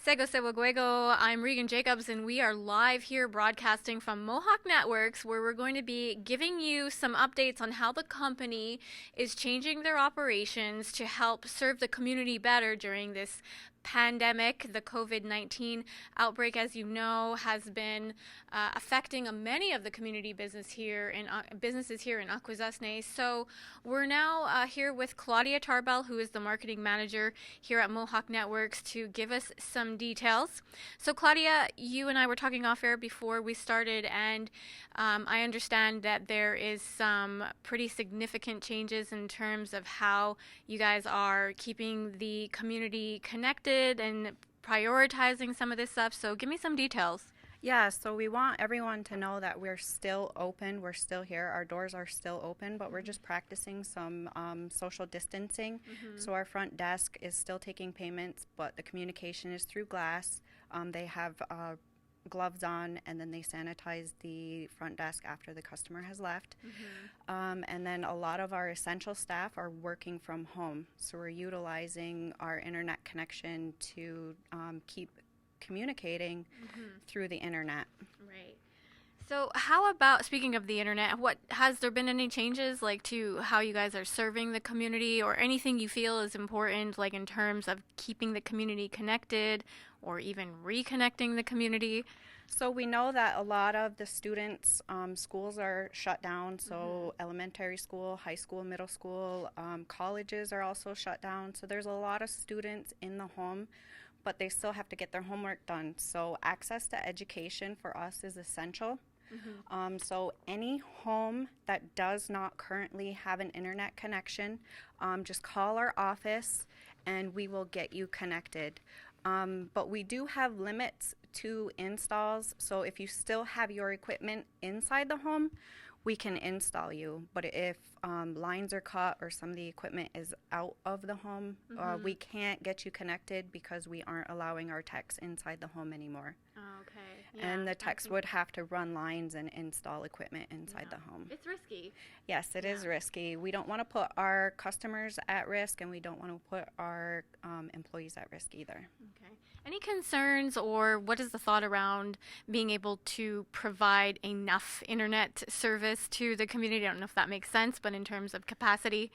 Sego Sewaguego, I'm Regan Jacobs, and we are live here broadcasting from Mohawk Networks, where we're going to be giving you some updates on how the company is changing their operations to help serve the community better during this pandemic. The COVID-19 outbreak, as you know, has been affecting many of the community businesses here in Akwesasronon. So we're now here with Claudia Tarbell, who is the marketing manager here at Mohawk Networks, to give us some details. So Claudia, you and I were talking off air before we started, and I understand that there is some pretty significant changes in terms of how you guys are keeping the community connected and prioritizing some of this stuff. So give me some details. Yeah, so we want everyone to know that we're still open. We're still here. Our doors are still open, but we're just practicing some social distancing. So our front desk is still taking payments, but the communication is through glass. They have gloves on, and then they sanitize the front desk after the customer has left. And then a lot of our essential staff are working from home. So we're utilizing our internet connection to keep communicating through the internet. Right. So how about, speaking of the internet, what has there been any changes like to how you guys are serving the community, or anything you feel is important, like in terms of keeping the community connected or even reconnecting the community? So we know that a lot of the students, schools are shut down. So elementary school, high school, middle school, colleges are also shut down. So there's a lot of students in the home, but they still have to get their homework done. So access to education for us is essential. So any home that does not currently have an internet connection, just call our office and we will get you connected. But we do have limits to installs. So if you still have your equipment inside the home, we can install you. But if lines are cut or some of the equipment is out of the home, we can't get you connected because we aren't allowing our techs inside the home anymore. Oh, okay. Yeah, And the techs would have to run lines and install equipment inside the home. It's risky. Yes, it is risky. We don't want to put our customers at risk, and we don't want to put our employees at risk either. Okay. Any concerns, or what is the thought around being able to provide enough internet service to the community? I don't know if that makes sense, but in terms of capacity.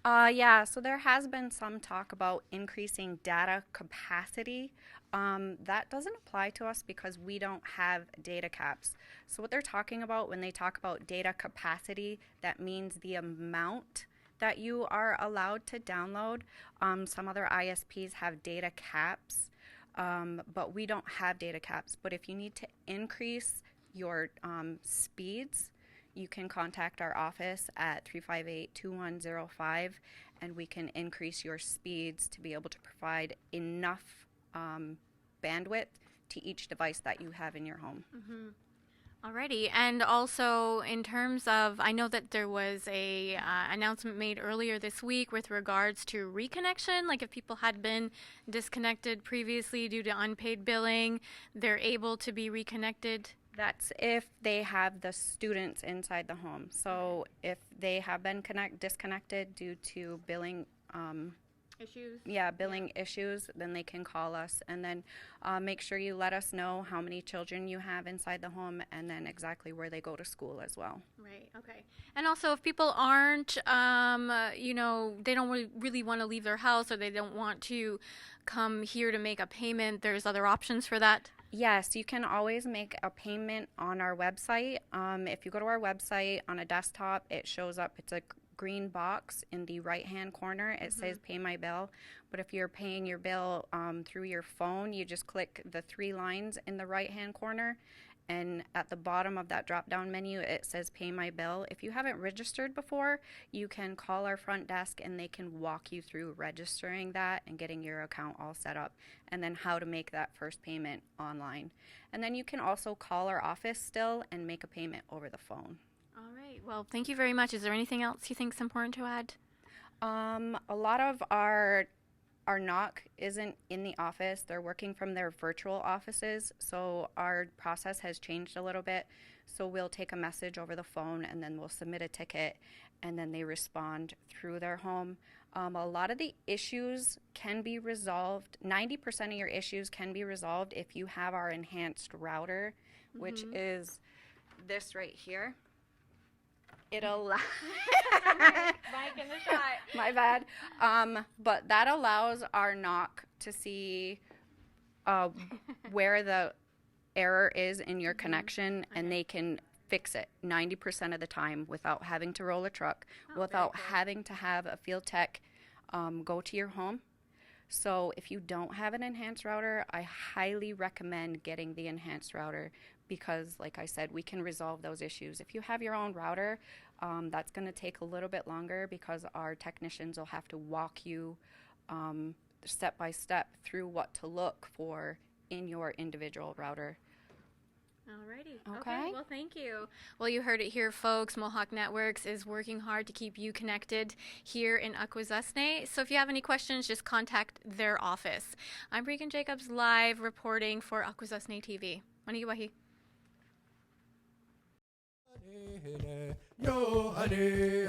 Yeah, so there has been some talk about increasing data capacity. That doesn't apply to us because we don't have data caps. So what they're talking about when they talk about data capacity, that means the amount that you are allowed to download. Some other ISPs have data caps, but we don't have data caps. But if you need to increase your speeds, you can contact our office at 358-2105, and we can increase your speeds to be able to provide enough bandwidth to each device that you have in your home. Alrighty, and also in terms of, I know that there was a announcement made earlier this week with regards to reconnection. Like if people had been disconnected previously due to unpaid billing, they're able to be reconnected. That's if they have the students inside the home. So if they have been disconnected due to billing Issues? billing issues, then they can call us, and then make sure you let us know how many children you have inside the home, and then exactly where they go to school as well. Right, okay. And also if people aren't, they don't really want to leave their house, or they don't want to come here to make a payment, there's other options for that? Yes, you can always make a payment on our website. If you go to our website on a desktop, it shows up. It's a green box in the right-hand corner. It says Pay My Bill. But if you're paying your bill through your phone, you just click the 3 lines in the right-hand corner. And at the bottom of that drop-down menu, it says Pay My Bill. If you haven't registered before, you can call our front desk and they can walk you through registering that and getting your account all set up, and then how to make that first payment online. And then you can also call our office still and make a payment over the phone. All right. Well, thank you very much. Is there anything else you think is important to add? A lot of our NOC isn't in the office. They're working from their virtual offices, so our process has changed a little bit. So we'll take a message over the phone, and then we'll submit a ticket, and then they respond through their home. A lot of the issues can be resolved. 90% of your issues can be resolved if you have our enhanced router, which is this right here. It'll Mike in the shot. my bad. But that allows our NOC to see where the error is in your connection, and they can fix it 90% of the time without having to roll a truck, without having to have a field tech go to your home. So if you don't have an enhanced router, I highly recommend getting the enhanced router because, like I said, we can resolve those issues. If you have your own router, that's going to take a little bit longer because our technicians will have to walk you step by step through what to look for in your individual router. Alrighty. Okay. Well, thank you. Well, you heard it here, folks. Mohawk Networks is working hard to keep you connected here in Akwesasne. So if you have any questions, just contact their office. I'm Regan Jacobs, live reporting for Akwesasne TV. Manigiwahi. Yo, honey,